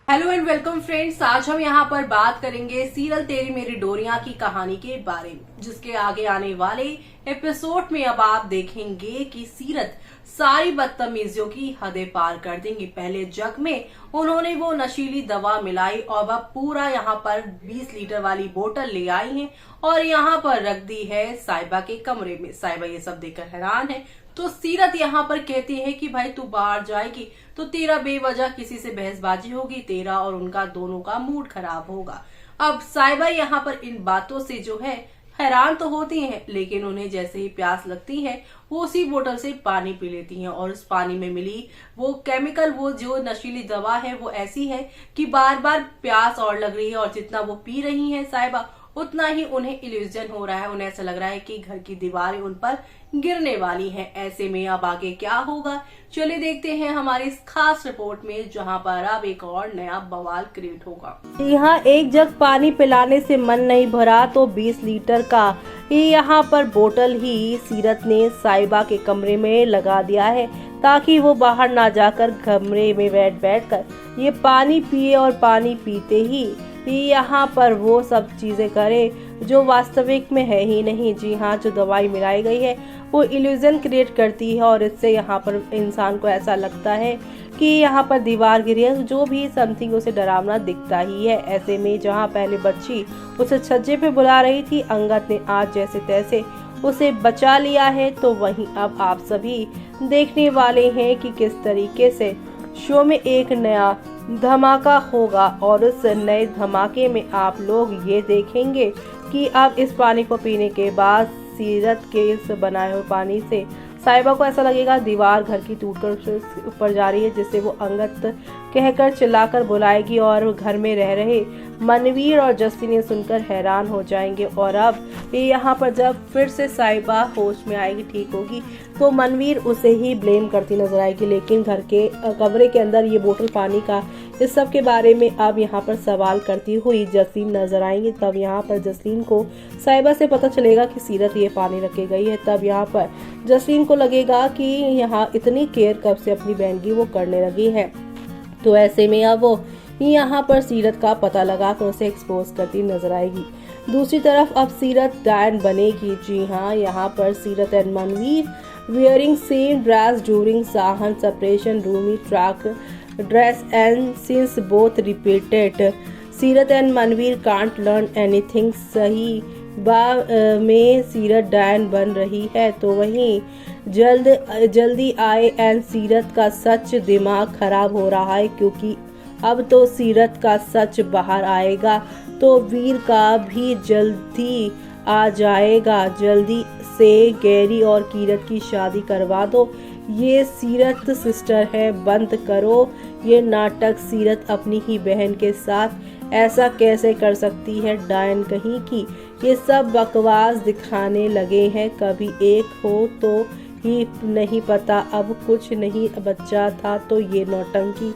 Hello and welcome friends. आज हम यहाँ पर बात करेंगे सीरियल तेरी मेरी डोरियां की कहानी के बारे में, जिसके आगे आने वाले एपिसोड में अब आप देखेंगे कि सीरत सारी बदतमीजियों की हदें पार कर देंगी। पहले जग में उन्होंने वो नशीली दवा मिलाई और वह पूरा यहाँ पर 20 लीटर वाली बोतल ले आई है और यहाँ पर रख दी है साइबा के कमरे में। साइबा ये सब देखकर हैरान है, तो सीरत यहाँ पर कहती है कि भाई तू बाहर जाएगी तो तेरा बेवजह किसी से बहसबाजी होगी, तेरा और उनका दोनों का मूड खराब होगा। अब साइबा यहाँ पर इन बातों से जो है हैरान तो होती हैं, लेकिन उन्हें जैसे ही प्यास लगती है वो उसी बोतल से पानी पी लेती हैं और उस पानी में मिली वो केमिकल, वो जो नशीली दवा है वो ऐसी है कि बार बार प्यास और लग रही है और जितना वो पी रही है साइबा उतना ही उन्हें इल्यूजन हो रहा है। उन्हें ऐसा लग रहा है कि घर की दीवारें उन पर गिरने वाली हैं। ऐसे में अब आगे क्या होगा, चलिए देखते हैं हमारी इस खास रिपोर्ट में, जहां पर अब एक और नया बवाल क्रिएट होगा। यहाँ एक जग पानी पिलाने से मन नहीं भरा तो 20 लीटर का यहाँ पर बोतल ही सीरत ने साइबा के कमरे में लगा दिया है, ताकि वो बाहर ना जाकर कमरे में बैठ कर ये पानी पिए और पानी पीते ही यहाँ पर वो सब चीजें करे जो वास्तविक में है ही नहीं। जी हाँ, जो दवाई मिलाई गई है वो इल्यूजन क्रिएट करती है और इससे यहाँ पर इंसान को ऐसा लगता है कि यहाँ पर दीवार गिरी है, जो भी समथिंग उसे डरावना दिखता ही है। ऐसे में जहाँ पहले बच्ची उसे छज्जे पे बुला रही थी, अंगद ने आज जैसे तैसे उसे बचा लिया है। तो वहीं अब आप सभी देखने वाले हैं कि किस तरीके से शो में एक नया धमाका होगा और उस नए धमाके में आप लोग ये देखेंगे कि अब इस पानी को पीने के बाद सीरत के इस बनाए हुए पानी से साइबा को ऐसा लगेगा दीवार घर की टूटकर ऊपर जा रही है, जिससे वो अंगद कहकर चिल्लाकर बुलाएगी और घर में रह रहे मनवीर और जस्टिन ये सुनकर हैरान हो जाएंगे। और अब यहाँ पर जब फिर से साइबा होश में आएगी, ठीक होगी, तो मनवीर उसे ही ब्लेम करती नजर आएगी। लेकिन घर के कमरे के अंदर ये बोतल पानी का इस सब के बारे में अब यहाँ पर सवाल करती हुई जस्लीन नजर आएंगी। तब यहाँ पर जस्लीन को साइबा से पता चलेगा कि सीरत ये पानी रखे गई है। तब यहाँ पर जस्लीन को लगेगा कि यहाँ इतनी केयर कब से अपनी बहन की वो करने लगी है। तो ऐसे में अब वो यहाँ पर सीरत का पता लगा कर उसे एक्सपोज करती नजर आएगी। दूसरी तरफ अब सीरत डायन बनेगी। जी हाँ, यहाँ पर Seerat and Manveer wearing same dress during Sahan separation roomy track dress and since both repeated Seerat and Manveer can't learn anything सही में सीरत डायन बन रही है। तो वहीं जल्दी आए एंड सीरत का सच दिमाग खराब हो रहा है, क्योंकि अब तो सीरत का सच बाहर आएगा तो वीर का भी जल्दी आ जाएगा। जल्दी से गैरी और कीरत की शादी करवा दो, ये सीरत सिस्टर है, बंद करो ये नाटक। सीरत अपनी ही बहन के साथ ऐसा कैसे कर सकती है, डायन कहीं की। ये सब बकवास दिखाने लगे हैं, कभी एक हो तो ही नहीं पता, अब कुछ नहीं बच्चा था तो ये नौटंकी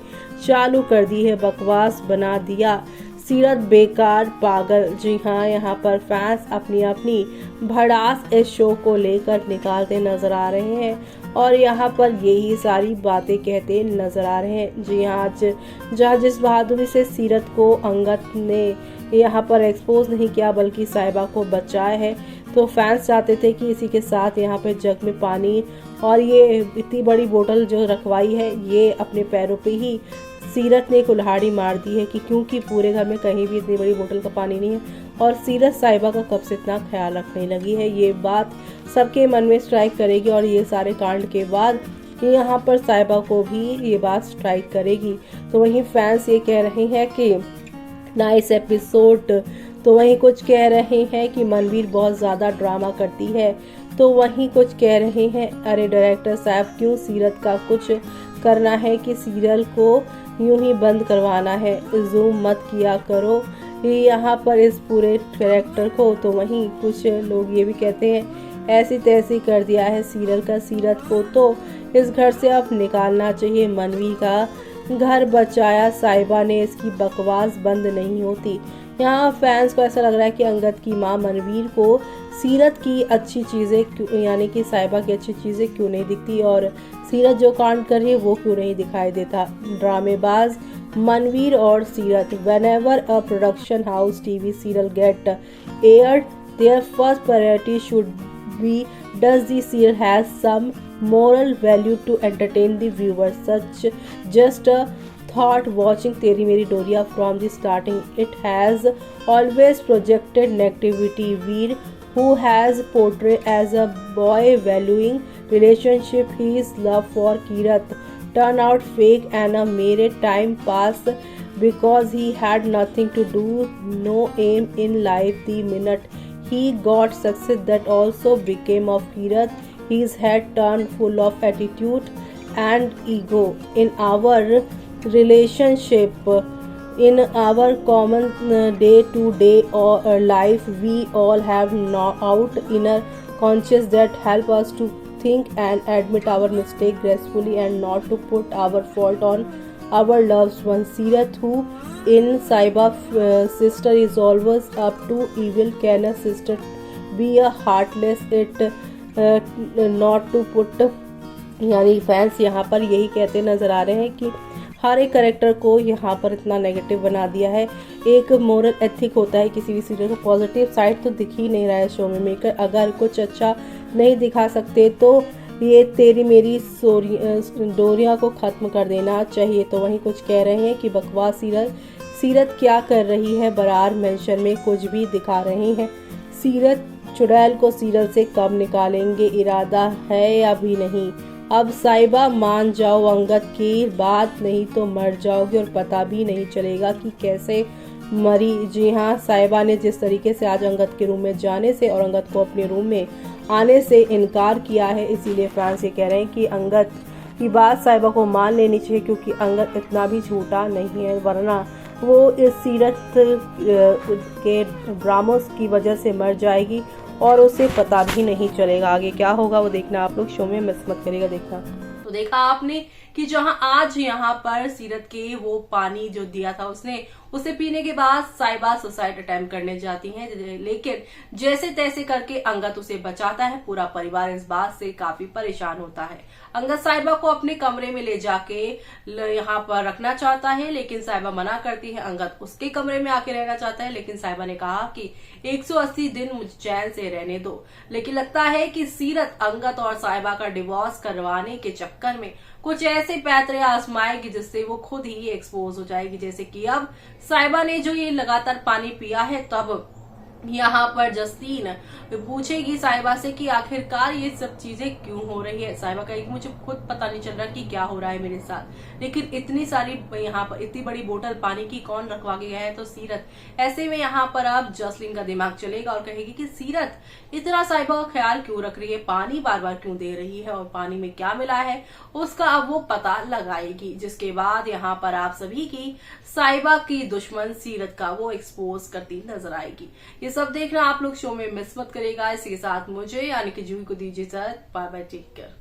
चालू कर दी है, बकवास बना दिया सीरत, बेकार पागल। जी हाँ, यहाँ पर फैंस अपनी अपनी भड़ास इस शो को लेकर निकालते नजर आ रहे हैं और यहाँ पर यही सारी बातें कहते नजर आ रहे हैं। जी हाँ, आज जहाँ जिस बहादुरी से सीरत को अंगद ने यहाँ पर एक्सपोज नहीं किया बल्कि साइबा को बचाया है, तो फैंस चाहते थे कि इसी के साथ यहाँ पे जग में पानी और ये इतनी बड़ी बोतल जो रखवाई है ये अपने पैरों पे ही सीरत ने कुल्हाड़ी मार दी है, कि क्योंकि पूरे घर में कहीं भी इतनी बड़ी बोतल का पानी नहीं है और सीरत साइबा का कब से इतना ख्याल रखने लगी है। ये बात सबके मन में स्ट्राइक करेगी और ये सारे कांड के बाद यहाँ पर साइबा को भी ये बात स्ट्राइक करेगी। तो वहीं फैंस ये कह रहे हैं कि नाइस एपिसोड, तो वहीं कुछ कह रहे हैं कि मनवीर बहुत ज़्यादा ड्रामा करती है, तो वहीं कुछ कह रहे हैं अरे डायरेक्टर साहब क्यों सीरत का कुछ करना है कि सीरियल को यूं ही बंद करवाना है, जूम मत किया करो यहाँ पर इस पूरे कैरेक्टर को। तो वहीं कुछ लोग ये भी कहते हैं ऐसी तैसी कर दिया है सीरियल का, सीरत को तो इस घर से अब निकालना चाहिए। मनवीर का घर बचाया साइबा ने, इसकी बकवास बंद नहीं होती। यहाँ फैंस को ऐसा लग रहा है कि अंगद की माँ मनवीर को सीरत की अच्छी चीज़ें यानी कि साइबा की अच्छी चीज़ें क्यों नहीं दिखती और सीरत जो कांड कर रही है वो क्यों नहीं दिखाई देता। ड्रामेबाज Manveer or Seerat. Whenever a production house TV serial get aired, their first priority should be, does the serial has some moral value to entertain the viewers? Such just a thought. Watching Teri Meri Doriya from the starting, it has always projected negativity. Veer, who has portrayed as a boy valuing relationship, his love for Kirat turned out fake and made time pass because he had nothing to do, no aim in life. The minute he got success, that also became of Kirat. His head turned full of attitude and ego. In our relationship, in our common day-to-day life, we all have out inner conscious that help us to think and admit our mistake gracefully and not to put our fault on our loved ones. Seerat, who in Saiba's sister is always up to evil, can a sister be a heartless? It not to put, यानी fans यहाँ पर यही कहते नजर आ रहे हैं कि हर एक करेक्टर को यहाँ पर इतना नेगेटिव बना दिया है। एक मोरल एथिक होता है किसी भी सीरियल का, पॉजिटिव साइड तो दिख ही नहीं रहा है शो में। मेकर अगर कुछ अच्छा नहीं दिखा सकते तो ये तेरी मेरी डोरिया को ख़त्म कर देना चाहिए। तो वहीं कुछ कह रहे हैं कि बकवास सीरत क्या कर रही है, बरार मेंशन में कुछ भी दिखा रहे हैं। सीरत चुड़ैल को सीरियल से कब निकालेंगे, इरादा है या भी नहीं? अब साइबा मान जाओ अंगद की बात, नहीं तो मर जाओगे और पता भी नहीं चलेगा कि कैसे मरी। जी हाँ, साइबा ने जिस तरीके से आज अंगद के रूम में जाने से और अंगद को अपने रूम में आने से इनकार किया है, इसीलिए फैंस ये कह रहे हैं कि अंगद की बात साइबा को मान लेनी चाहिए, क्योंकि अंगद इतना भी झूठा नहीं है, वरना वो इस सीरत के ड्रामोस की वजह से मर जाएगी और उसे पता भी नहीं चलेगा। आगे क्या होगा वो देखना आप लोग शो में, मिस मत करिएगा देखना। तो देखा आपने कि जहां आज यहाँ पर सीरत के वो पानी जो दिया था उसने, उसे पीने के बाद साइबा सुसाइड अटेम्प्ट करने जाती हैं, लेकिन जैसे तैसे करके अंगद उसे बचाता है। पूरा परिवार इस बात से काफी परेशान होता है। अंगद साइबा को अपने कमरे में ले जाके यहाँ पर रखना चाहता है, लेकिन साइबा मना करती है। अंगद उसके कमरे में आके रहना चाहता है, लेकिन साइबा ने कहा कि 180 दिन मुझे चैन से रहने दो। लेकिन लगता है कि सीरत अंगद और साइबा का डिवोर्स करवाने के चक्कर में कुछ ऐसे पैतरे आजमाएगी जिससे वो खुद ही एक्सपोज हो जाएगी। जैसे कि अब साइबा ने जो ये लगातार पानी पिया है, तब यहाँ पर जस्टीन पूछेगी साइबा से कि आखिरकार ये सब चीजें क्यों हो रही है। साइबा कहेगी मुझे खुद पता नहीं चल रहा कि क्या हो रहा है मेरे साथ, लेकिन इतनी सारी यहाँ पर इतनी बड़ी बोतल पानी की कौन रखवा के गया है। तो सीरत, ऐसे में यहाँ पर अब जस्लीन का दिमाग चलेगा और कहेगी कि सीरत इतना साइबा का ख्याल क्यों रख रही है, पानी बार बार क्यों दे रही है और पानी में क्या मिला है उसका अब वो पता लगाएगी। जिसके बाद यहाँ पर आप सभी की साइबा की दुश्मन सीरत का वो एक्सपोज करती नजर आएगी। ये सब देखना आप लोग शो में मिस मत करेगा। इसी के साथ मुझे यानी कि जूही को दीजिए इजाजत। Bye bye, take care.